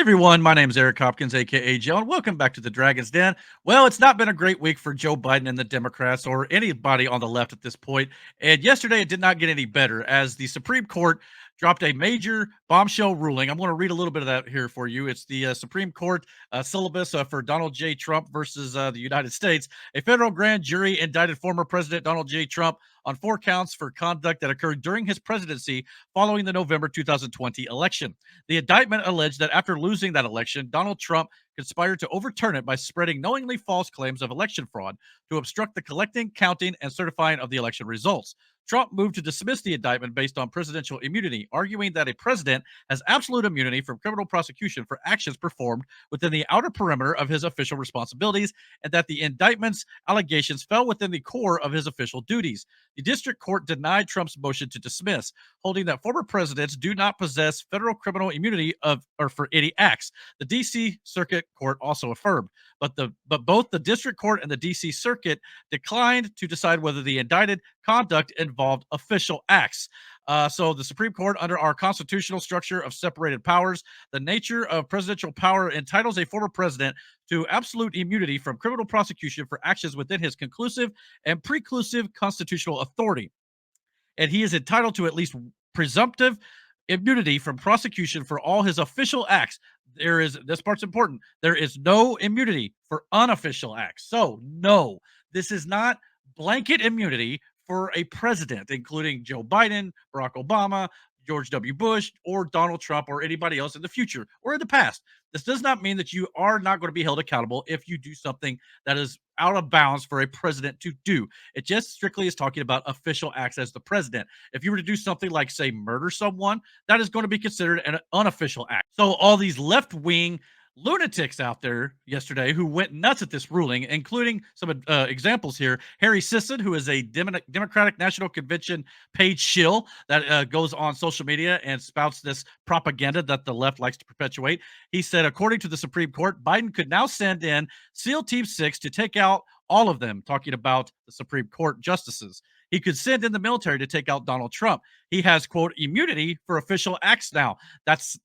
everyone, my name is Eric Hopkins, aka Joe, and welcome back to the Dragon's Den. Well, it's not been a great week for Joe Biden and the Democrats or anybody on the left at this point. And yesterday it did not get any better as the Supreme Court dropped a major bombshell ruling. I'm going to read a little bit of that here for you. It's the Supreme Court syllabus for Donald J. Trump versus the United States. A federal grand jury indicted former President Donald J. Trump on 4 counts for conduct that occurred during his presidency following the November 2020 election. The indictment alleged that after losing that election, Donald Trump conspired to overturn it by spreading knowingly false claims of election fraud to obstruct the collecting, counting, and certifying of the election results. Trump moved to dismiss the indictment based on presidential immunity, arguing that a president has absolute immunity from criminal prosecution for actions performed within the outer perimeter of his official responsibilities, and that the indictment's allegations fell within the core of his official duties. The district court denied Trump's motion to dismiss, holding that former presidents do not possess federal criminal immunity for any acts. The D.C. Circuit Court also affirmed, but both the district court and the D.C. Circuit declined to decide whether the indicted conduct involved official acts. So the Supreme Court, under our constitutional structure of separated powers, the nature of presidential power entitles a former president to absolute immunity from criminal prosecution for actions within his conclusive and preclusive constitutional authority. And he is entitled to at least presumptive immunity from prosecution for all his official acts. This part's important. There is no immunity for unofficial acts. So, no, this is not blanket immunity for a president, including Joe Biden, Barack Obama, George W. Bush, or Donald Trump, or anybody else in the future or in the past. This does not mean that you are not going to be held accountable if you do something that is out of bounds for a president to do. It just strictly is talking about official acts as the president. If you were to do something like, say, murder someone, that is going to be considered an unofficial act. So all these left-wing lunatics out there yesterday who went nuts at this ruling, including some examples here. Harry Sisson, who is a Democratic National Convention paid shill that goes on social media and spouts this propaganda that the left likes to perpetuate. He said, according to the Supreme Court, Biden could now send in SEAL Team 6 to take out all of them, talking about the Supreme Court justices. He could send in the military to take out Donald Trump. He has, quote, immunity for official acts now.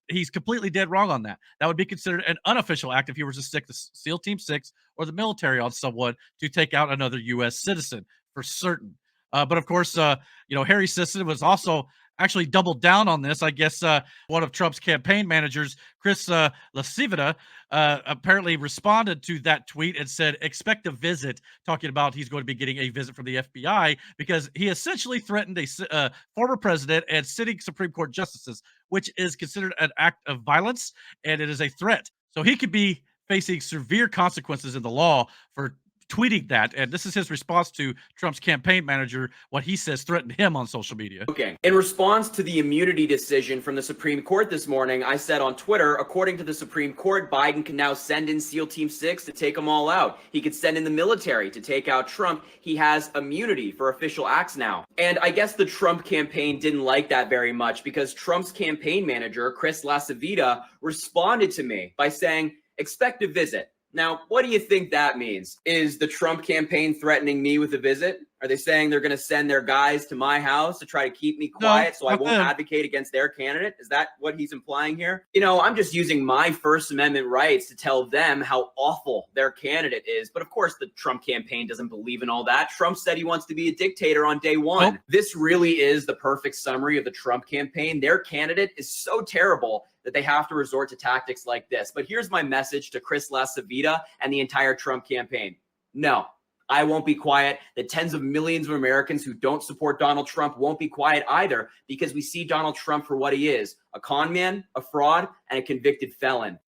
He's completely dead wrong on that. That would be considered an unofficial act if he were to stick the SEAL Team 6 or the military on someone to take out another U.S. citizen for certain. But of course, Harry Sisson was also actually doubled down on this. I guess one of Trump's campaign managers, Chris LaCivita, apparently responded to that tweet and said, expect a visit, talking about he's going to be getting a visit from the FBI because he essentially threatened a former president and sitting Supreme Court justices, which is considered an act of violence, and it is a threat. So he could be facing severe consequences in the law for tweeting that, and this is his response to Trump's campaign manager, what he says threatened him on social media. Okay. In response to the immunity decision from the Supreme Court this morning, I said on Twitter, according to the Supreme Court, Biden can now send in SEAL Team 6 to take them all out. He could send in the military to take out Trump. He has immunity for official acts now. And I guess the Trump campaign didn't like that very much because Trump's campaign manager, Chris LaCivita, responded to me by saying, expect a visit. Now, what do you think that means? Is the Trump campaign threatening me with a visit? Are they saying they're going to send their guys to my house to try to keep me quiet so I won't advocate against their candidate? Is that what he's implying here? I'm just using my First Amendment rights to tell them how awful their candidate is. But of course, the Trump campaign doesn't believe in all that. Trump said he wants to be a dictator on day one. This really is the perfect summary of the Trump campaign. Their candidate is so terrible that they have to resort to tactics like this. But here's my message to Chris LaCivita and the entire Trump campaign. No, I won't be quiet. The tens of millions of Americans who don't support Donald Trump won't be quiet either, because we see Donald Trump for what he is: a con man, a fraud, and a convicted felon.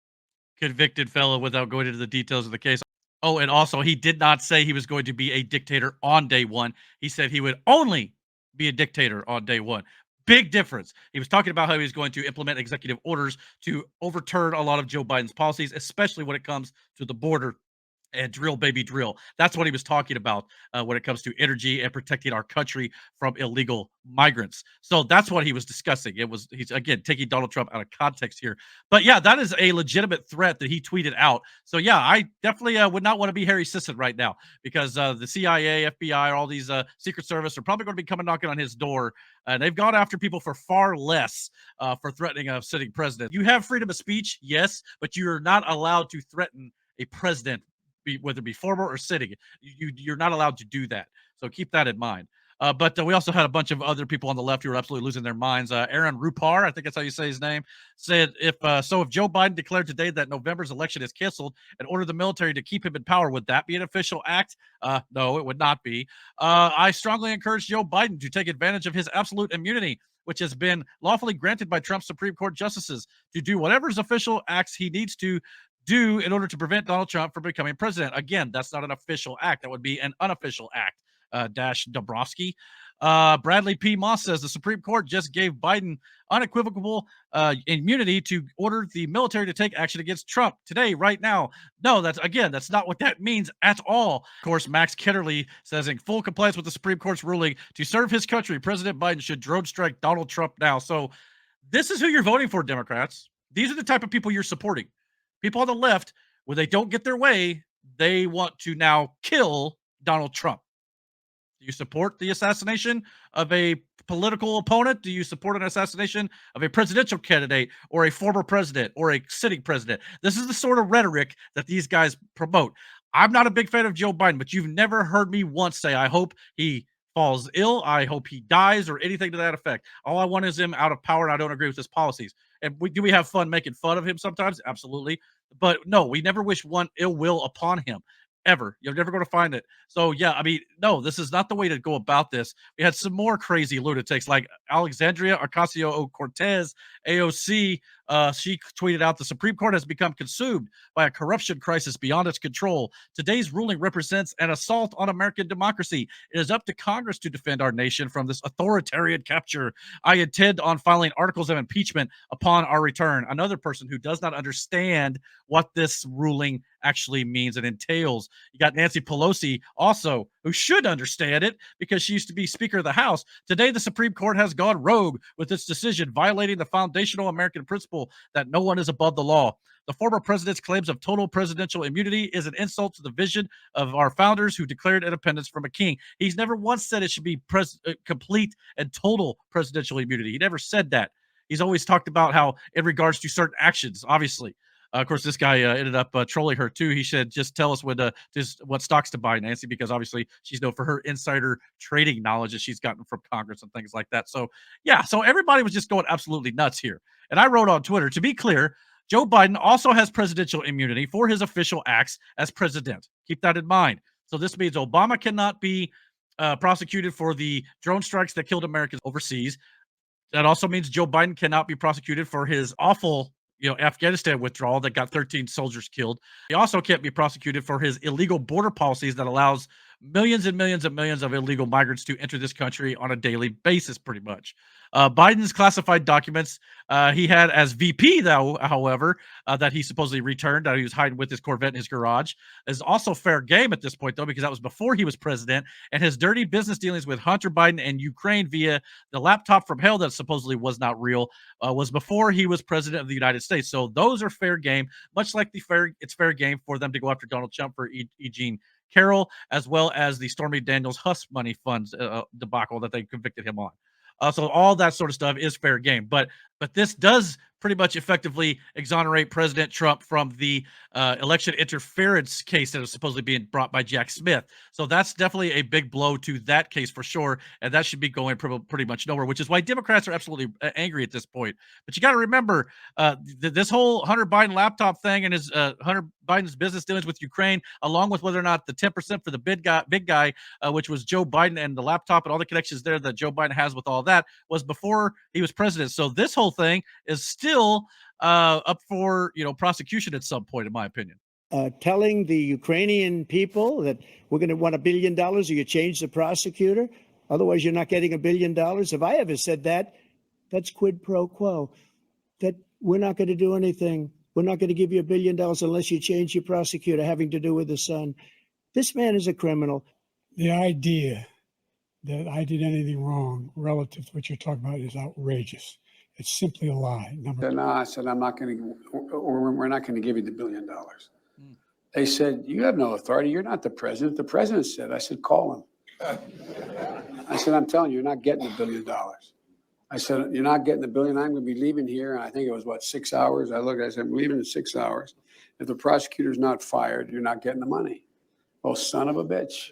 Convicted felon without going into the details of the case. Oh, and also he did not say he was going to be a dictator on day one. He said he would only be a dictator on day one. Big difference. He was talking about how he was going to implement executive orders to overturn a lot of Joe Biden's policies, especially when it comes to the border. And drill, baby, drill. That's what he was talking about when it comes to energy and protecting our country from illegal migrants. So that's what he was discussing. He's again taking Donald Trump out of context here. But yeah, that is a legitimate threat that he tweeted out. So yeah, I definitely would not want to be Harry Sisson right now because the CIA, FBI, all these Secret Service are probably going to be coming knocking on his door. And they've gone after people for far less for threatening a sitting president. You have freedom of speech, yes, but you're not allowed to threaten a president, whether it be former or sitting. You're not allowed to do that. So keep that in mind. But we also had a bunch of other people on the left who were absolutely losing their minds. Aaron Rupar, I think that's how you say his name, said if Joe Biden declared today that November's election is canceled and ordered the military to keep him in power, would that be an official act? No, it would not be. I strongly encourage Joe Biden to take advantage of his absolute immunity, which has been lawfully granted by Trump's Supreme Court justices, to do whatever's official acts he needs to do in order to prevent Donald Trump from becoming president. Again, that's not an official act. That would be an unofficial act. Dash Dabrowski. Bradley P. Moss says the Supreme Court just gave Biden unequivocal immunity to order the military to take action against Trump today, right now. No, that's not what that means at all. Of course, Max Kitterly says in full compliance with the Supreme Court's ruling to serve his country, President Biden should drone strike Donald Trump now. So this is who you're voting for, Democrats. These are the type of people you're supporting. People on the left, when they don't get their way, they want to now kill Donald Trump. Do you support the assassination of a political opponent? Do you support an assassination of a presidential candidate or a former president or a sitting president? This is the sort of rhetoric that these guys promote. I'm not a big fan of Joe Biden, but you've never heard me once say, I hope he falls ill, I hope he dies, or anything to that effect. All I want is him out of power, and I don't agree with his policies. And do we have fun making fun of him sometimes? Absolutely. But no, we never wish one ill will upon him. Ever. You're never going to find it. So, yeah, I mean, no, this is not the way to go about this. We had some more crazy lunatics like Alexandria Ocasio-Cortez, AOC. She tweeted out the Supreme Court has become consumed by a corruption crisis beyond its control. Today's ruling represents an assault on American democracy. It is up to Congress to defend our nation from this authoritarian capture. I intend on filing articles of impeachment upon our return. Another person who does not understand what this ruling actually means and entails. You got Nancy Pelosi also, who should understand it because she used to be Speaker of the House. Today, the Supreme Court has gone rogue with its decision, violating the foundational American principle that no one is above the law. The former president's claims of total presidential immunity is an insult to the vision of our founders who declared independence from a king. He's never once said it should be complete and total presidential immunity. He never said that. He's always talked about how, in regards to certain actions, obviously. Of course, this guy ended up trolling her too. He said, "Just tell us what stocks to buy, Nancy," because obviously she's known for her insider trading knowledge that she's gotten from Congress and things like that. So, yeah, so everybody was just going absolutely nuts here. And I wrote on Twitter, to be clear, Joe Biden also has presidential immunity for his official acts as president. Keep that in mind. So this means Obama cannot be prosecuted for the drone strikes that killed Americans overseas. That also means Joe Biden cannot be prosecuted for his awful Afghanistan withdrawal that got 13 soldiers killed. He also can't be prosecuted for his illegal border policies that allows millions and millions and millions of illegal migrants to enter this country on a daily basis, pretty much. Biden's classified documents he had as VP, though, however, that he supposedly returned, that he was hiding with his Corvette in his garage, is also fair game at this point, though, because that was before he was president. And his dirty business dealings with Hunter Biden and Ukraine via the laptop from hell that supposedly was not real was before he was president of the United States. So those are fair game, much like it's fair game for them to go after Donald Trump for Eugene Carroll, as well as the Stormy Daniels Hush money funds debacle that they convicted him on. So all that sort of stuff is fair game. But this does pretty much effectively exonerate President Trump from the election interference case that is supposedly being brought by Jack Smith. So that's definitely a big blow to that case for sure. And that should be going pretty much nowhere, which is why Democrats are absolutely angry at this point. But you got to remember this whole Hunter Biden laptop thing and his Hunter Biden's business dealings with Ukraine, along with whether or not the 10% for the big guy, which was Joe Biden and the laptop and all the connections there that Joe Biden has with all that, was before he was president. So this whole thing is still up for prosecution at some point, in my opinion. Telling the Ukrainian people that we're going to want $1 billion or you change the prosecutor, otherwise you're not getting $1 billion. If I ever said that, that's quid pro quo. That we're not going to do anything we're not going to give you $1 billion unless you change your prosecutor having to do with the son. This man is a criminal. The idea that I did anything wrong relative to what you're talking about is outrageous. It's simply a lie. No, I said, I'm not going to, or we're not going to give you the $1 billion. They said, you have no authority. You're not the president. The president said, I said, call him. I said, I'm telling you, you're not getting $1 billion. I said, you're not getting $1 billion. I'm going to be leaving here. And I think it was, 6 hours? I looked, I said, I'm leaving in 6 hours. If the prosecutor's not fired, you're not getting the money. Oh, son of a bitch.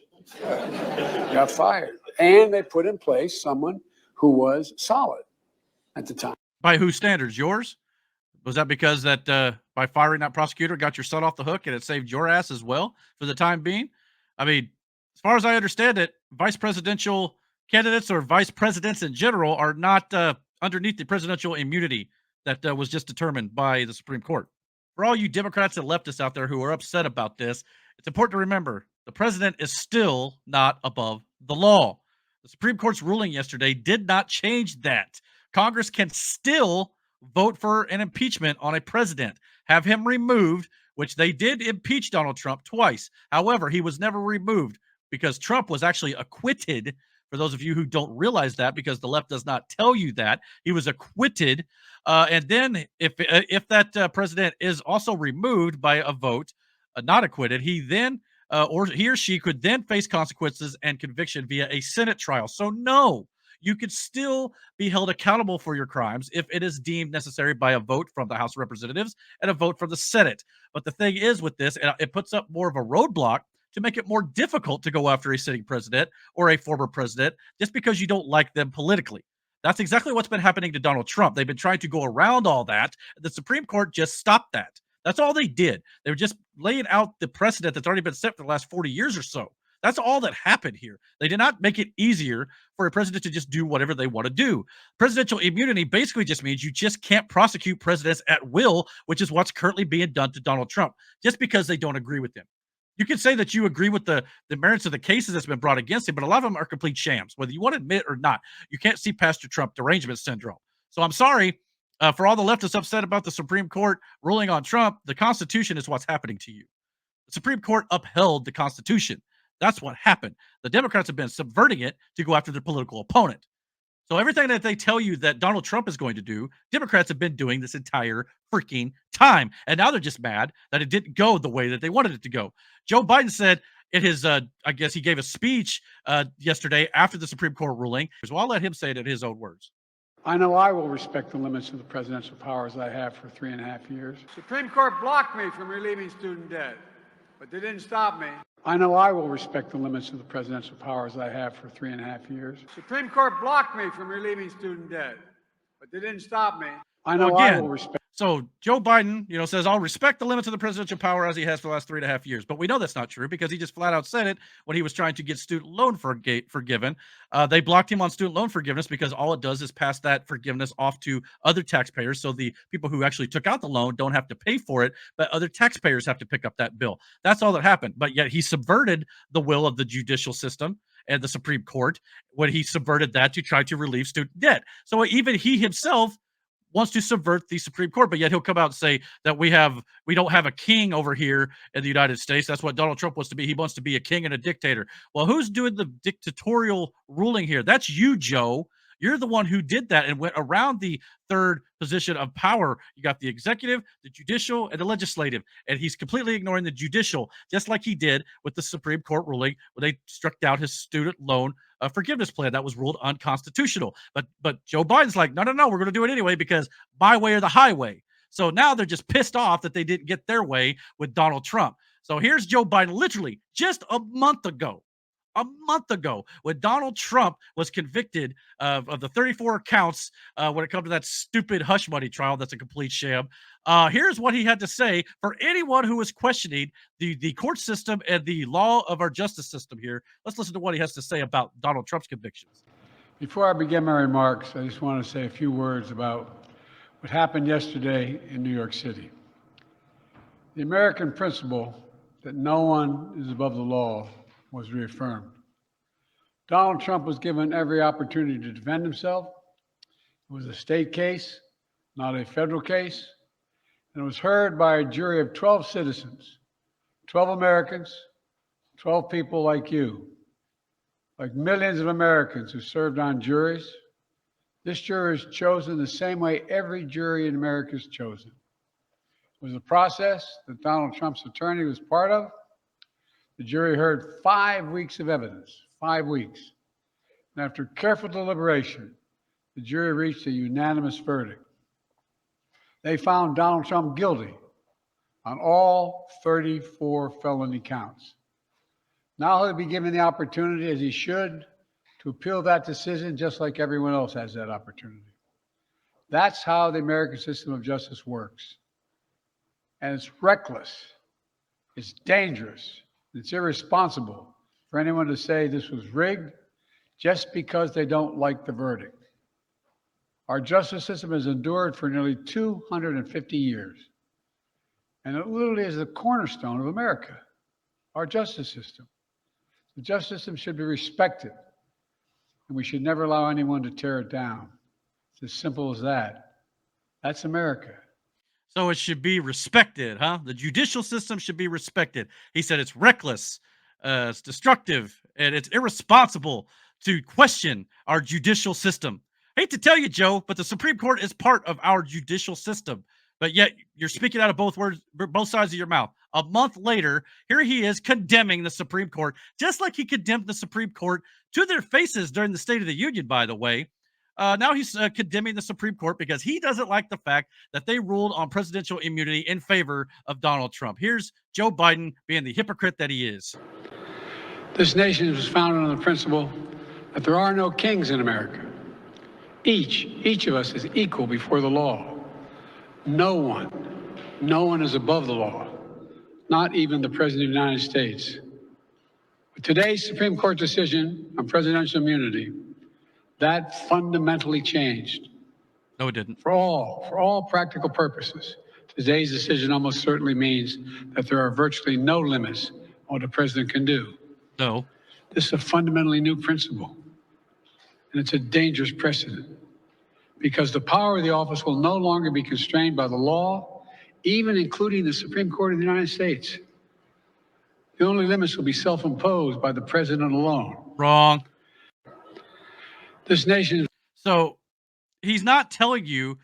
Got fired. And they put in place someone who was solid at the time. By whose standards? Yours? Was that because that by firing that prosecutor got your son off the hook and it saved your ass as well for the time being? I mean, as far as I understand it, vice presidential candidates or vice presidents in general are not underneath the presidential immunity that was just determined by the Supreme Court. For all you Democrats and leftists out there who are upset about this, it's important to remember the president is still not above the law. The Supreme Court's ruling yesterday did not change that. Congress can still vote for an impeachment on a president, have him removed, which they did impeach Donald Trump twice. However, he was never removed because Trump was actually acquitted. For those of you who don't realize that, because the left does not tell you that, he was acquitted. And then if that president is also removed by a vote, not acquitted, he then or he or she could then face consequences and conviction via a Senate trial. So no, you could still be held accountable for your crimes if it is deemed necessary by a vote from the House of Representatives and a vote from the Senate. But the thing is with this, it puts up more of a roadblock to make it more difficult to go after a sitting president or a former president just because you don't like them politically. That's exactly what's been happening to Donald Trump. They've been trying to go around all that. The Supreme Court just stopped that. That's all they did. They were just laying out the precedent that's already been set for the last 40 years or so. That's all that happened here. They did not make it easier for a president to just do whatever they want to do. Presidential immunity basically just means you just can't prosecute presidents at will, which is what's currently being done to Donald Trump, just because they don't agree with him. You can say that you agree with the merits of the cases that's been brought against him, but a lot of them are complete shams, whether you want to admit or not. You can't see past your Trump derangement syndrome. So I'm sorry for all the leftists upset about the Supreme Court ruling on Trump. The Constitution is what's happening to you. The Supreme Court upheld the Constitution. That's what happened. The Democrats have been subverting it to go after their political opponent. So everything that they tell you that Donald Trump is going to do, Democrats have been doing this entire freaking time. And now they're just mad that it didn't go the way that they wanted it to go. Joe Biden said in his, I guess he gave a speech yesterday after the Supreme Court ruling. So I'll let him say it in his own words. I know I will respect the limits of the presidential powers I have for 3.5 years. Supreme Court blocked me from relieving student debt, but they didn't stop me. I know I will respect the limits of the presidential powers I have for 3.5 years. Supreme Court blocked me from relieving student debt, but they didn't stop me. I know I will respect. So Joe Biden, says, I'll respect the limits of the presidential power as he has for the last 3.5 years. But we know that's not true because he just flat out said it when he was trying to get student loan forgiven. They blocked him on student loan forgiveness because all it does is pass that forgiveness off to other taxpayers. So the people who actually took out the loan don't have to pay for it, but other taxpayers have to pick up that bill. That's all that happened. But yet he subverted the will of the judicial system and the Supreme Court when he subverted that to try to relieve student debt. So even he himself wants to subvert the Supreme Court, but yet he'll come out and say that we don't have a king over here in the United States. That's what Donald Trump wants to be. He wants to be a king and a dictator. Well, who's doing the dictatorial ruling here? That's you, Joe. You're the one who did that and went around the third position of power. You got the executive, the judicial, and the legislative. And he's completely ignoring the judicial, just like he did with the Supreme Court ruling when they struck down his student loan forgiveness plan that was ruled unconstitutional. But Joe Biden's like, no, we're going to do it anyway because my way or the highway. So now they're just pissed off that they didn't get their way with Donald Trump. So here's Joe Biden literally just a month ago, when Donald Trump was convicted of the 34 counts when it comes to that stupid hush money trial that's a complete sham. Here's what he had to say for anyone who is questioning the court system and the law of our justice system here. Let's listen to what he has to say about Donald Trump's convictions. Before I begin my remarks, I just want to say a few words about what happened yesterday in New York City. The American principle that no one is above the law was reaffirmed. Donald Trump was given every opportunity to defend himself. It was a state case, not a federal case. and it was heard by a jury of 12 citizens, 12 Americans, 12 people like you, like millions of Americans who served on juries. This jury is chosen the same way every jury in America is chosen. It was a process that Donald Trump's attorney was part of. The jury heard 5 weeks of evidence, 5 weeks. And after careful deliberation, the jury reached a unanimous verdict. They found Donald Trump guilty on all 34 felony counts. Now he'll be given the opportunity, as he should, to appeal that decision just like everyone else has that opportunity. That's how the American system of justice works. And it's reckless, it's dangerous, it's irresponsible for anyone to say this was rigged just because they don't like the verdict. Our justice system has endured for nearly 250 years. And it literally is the cornerstone of America, our justice system. The justice system should be respected, and we should never allow anyone to tear it down. It's as simple as that. That's America. So it should be respected, huh? The judicial system should be respected. He said it's reckless, it's destructive, and it's irresponsible to question our judicial system. Hate to tell you, Joe, but the Supreme Court is part of our judicial system. But yet you're speaking out of both sides of your mouth. A month later, here he is condemning the Supreme Court, just like he condemned the Supreme Court to their faces during the State of the Union, by the way. Now he's condemning the Supreme Court because he doesn't like the fact that they ruled on presidential immunity in favor of Donald Trump. Here's Joe Biden being the hypocrite that he is. This nation was founded on the principle that there are no kings in America. Each of us is equal before the law. No one is above the law, not even the President of the United States. With today's Supreme Court decision on presidential immunity, that fundamentally changed. No, it didn't. For all practical purposes, today's decision almost certainly means that there are virtually no limits on what a president can do. No. This is a fundamentally new principle, and it's a dangerous precedent, because the power of the office will no longer be constrained by the law, even including the Supreme Court of the United States. The only limits will be self-imposed by the president alone. Wrong. This nation. So he's not telling you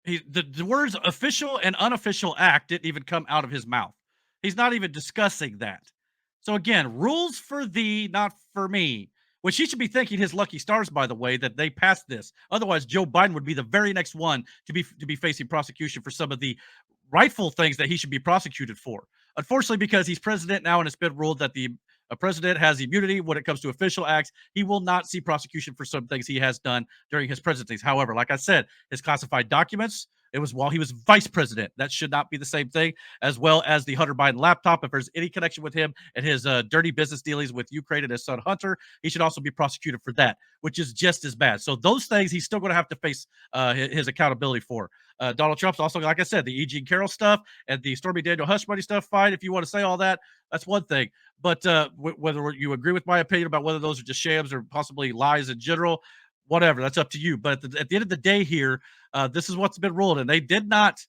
the words official and unofficial act didn't even come out of his mouth. He's not even discussing that. So again, rules for thee, not for me. Which he should be thanking his lucky stars, by the way, that they passed this. Otherwise, Joe Biden would be the very next one to be facing prosecution for some of the rightful things that he should be prosecuted for. Unfortunately, because he's president now and it's been ruled that a president has immunity when it comes to official acts, he will not see prosecution for some things he has done during his presidency. However, like I said, his classified documents, it was while he was vice president. That should not be the same thing, as well as the Hunter Biden laptop. If there's any connection with him and his dirty business dealings with Ukraine and his son Hunter, he should also be prosecuted for that, which is just as bad. So those things he's still going to have to face his accountability for. Donald Trump's also, like I said, the E. Jean Carroll stuff and the Stormy Daniel hush money stuff. Fine, if you want to say all that, that's one thing. But whether you agree with my opinion about whether those are just shams or possibly lies in general, whatever, that's up to you. But at the end of the day here, this is what's been ruled, and they did not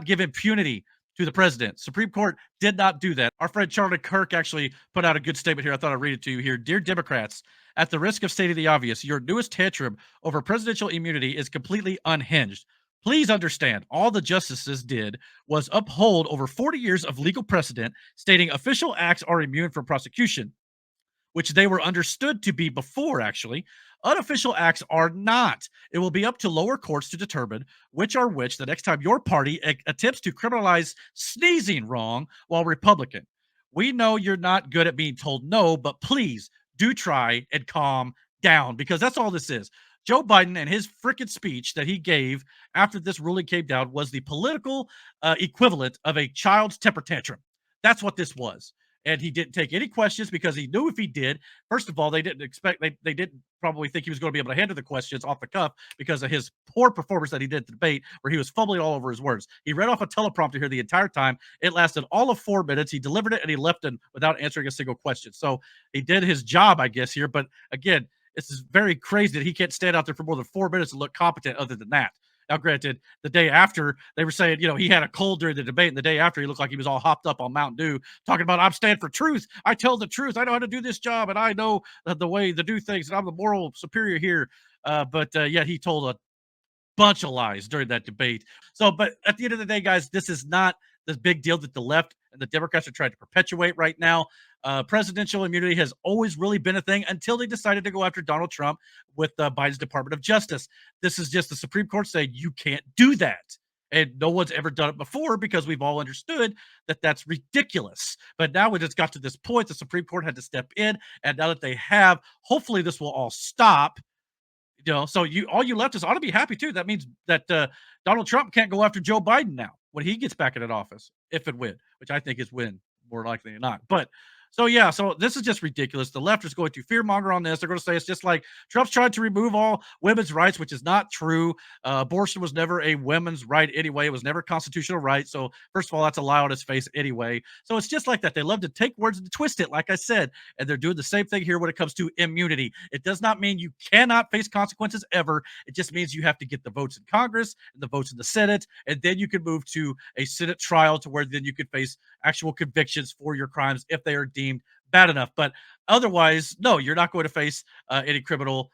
give impunity to the president. Supreme Court did not do that. Our friend Charlie Kirk actually put out a good statement here. I thought I'd read it to you here. Dear Democrats, at the risk of stating the obvious, your newest tantrum over presidential immunity is completely unhinged. Please understand, all the justices did was uphold over 40 years of legal precedent stating official acts are immune from prosecution, which they were understood to be before, actually. Unofficial acts are not. It will be up to lower courts to determine which are which the next time your party attempts to criminalize sneezing wrong while Republican. We know you're not good at being told no, but please do try and calm down, because that's all this is. Joe Biden and his frickin' speech that he gave after this ruling came down was the political equivalent of a child's temper tantrum. That's what this was. And he didn't take any questions because he knew if he did, first of all, they didn't expect, they didn't probably think he was going to be able to handle the questions off the cuff because of his poor performance that he did at the debate, where he was fumbling all over his words. He read off a teleprompter here the entire time. It lasted all of 4 minutes. He delivered it and he left it without answering a single question. So he did his job, I guess, here. But again, this is very crazy that he can't stand out there for more than 4 minutes and look competent other than that. Now, granted, the day after they were saying, he had a cold during the debate, and the day after he looked like he was all hopped up on Mountain Dew, talking about I'm stand for truth. I tell the truth. I know how to do this job, and I know the way to do things, and I'm the moral superior here. But yet he told a bunch of lies during that debate. So, but at the end of the day, guys, this is not the big deal that the left and the Democrats are trying to perpetuate right now. Presidential immunity has always really been a thing until they decided to go after Donald Trump with Biden's Department of Justice. This is just the Supreme Court saying you can't do that. And no one's ever done it before because we've all understood that that's ridiculous. But now when it's got to this point, the Supreme Court had to step in. And now that they have, hopefully this will all stop. So all you leftists ought to be happy too. That means that Donald Trump can't go after Joe Biden now when he gets back in an office, if and when, which I think is when more likely than not. But so this is just ridiculous. The left is going to fearmonger on this. They're going to say it's just like Trump's tried to remove all women's rights, which is not true. Abortion was never a women's right anyway. It was never a constitutional right. So first of all, that's a lie on his face anyway. So it's just like that. They love to take words and twist it, like I said, and they're doing the same thing here when it comes to immunity. It does not mean you cannot face consequences ever. It just means you have to get the votes in Congress and the votes in the Senate, and then you can move to a Senate trial to where then you could face actual convictions for your crimes if they are deemed bad enough. But otherwise, no, you're not going to face any criminal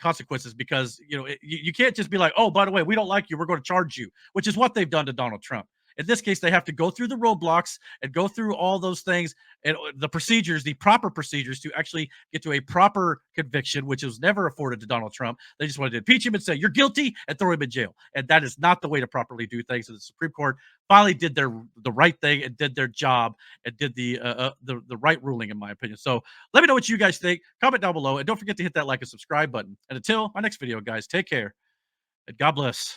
consequences because you can't just be like, oh, by the way, we don't like you, we're going to charge you, which is what they've done to Donald Trump. In this case, they have to go through the roadblocks and go through all those things and the procedures, the proper procedures to actually get to a proper conviction, which was never afforded to Donald Trump. They just wanted to impeach him and say, you're guilty, and throw him in jail. And that is not the way to properly do things. And the Supreme Court finally did the right thing and did their job and did the right ruling, in my opinion. So let me know what you guys think. Comment down below. And don't forget to hit that like and subscribe button. And until my next video, guys, take care and God bless.